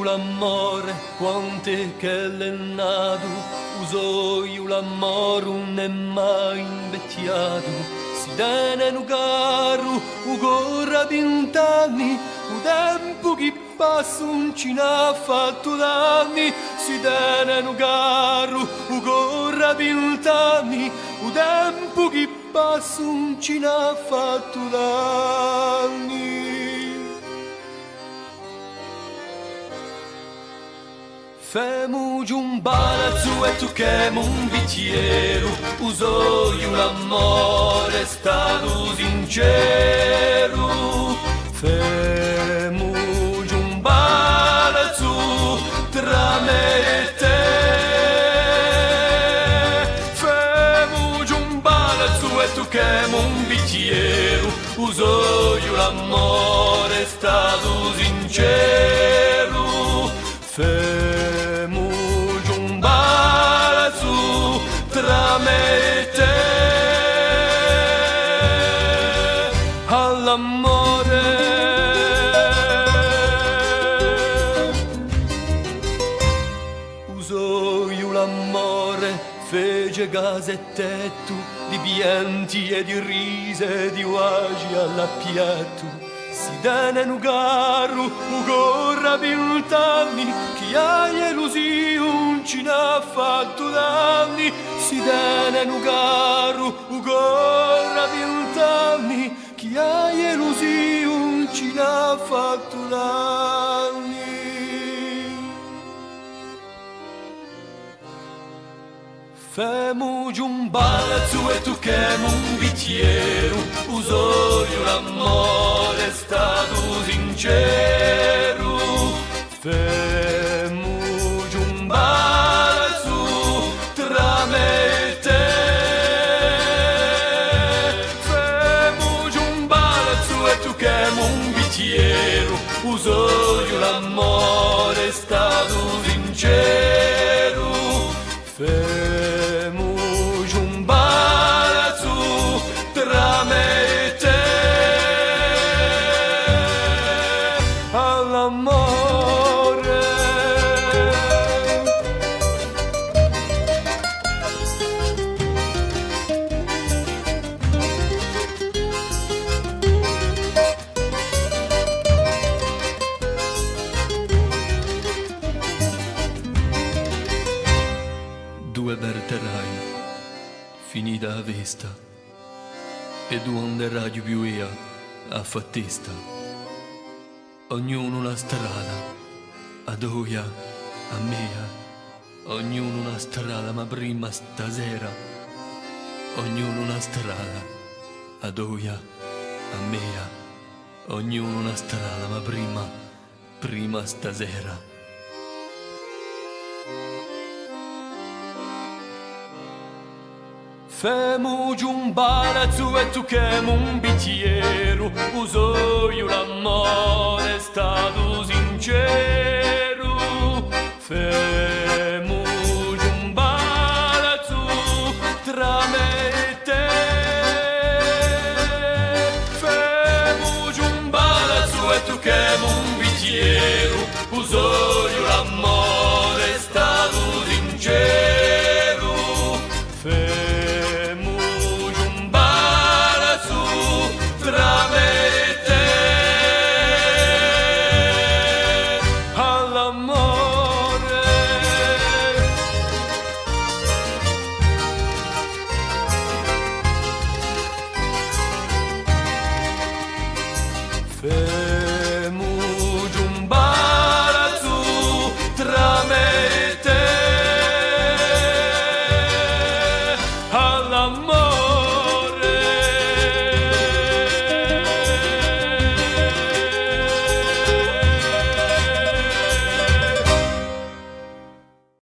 io l'amore, quante che l'è nato, uso io l'amore, non è mai invecchiato. Si tiene un carro, un corra 20 anni, un tempo che passa non ci n'ha fatto danni. Si tiene un carro, un corra 20 anni, un tempo che passa non ci n'ha fatto danni. Femo un balazzo e tu che un bicchiere, uso io l'amore, è stato sincero. Femo un balazzo tra me e te. Femo un balazzo e tu che un bicchiere, uso io l'amore, è stato sincero. Femo un balazzo tra me e te. All'amore uso io l'amore, fece casa e tetto di pianti e di rise, di uagi all'appiatto. Si tiene un carro, un corra 20 anni, chi ha illusione ci n'ha fatto danni. Si tiene un carro, un corra 20 anni, chi ha illusione ci n'ha fatto danni. Femo un balazzo e tu che un bicchiere, uso io l'amore, è stato sincero. Femo un balazzo tra me e te. Femo un balazzo e tu che un bicchiere, uso io l'amore, è stato sincero. Femo un balazzo tra me e te. All'amore due verterai, finita la vista, e due onde radio più io a fattista. Ognuno una strada, a doia, a mia, ognuno una strada, ma prima stasera. Ognuno una strada, a doia, a mia, ognuno una strada, ma prima stasera. Femo un balazzo e tu che un bicchiere, uso io l'amore, è stato sincero. Femo un balazzo tra me e te. Femo un balazzo e tu che un bicchiere, uso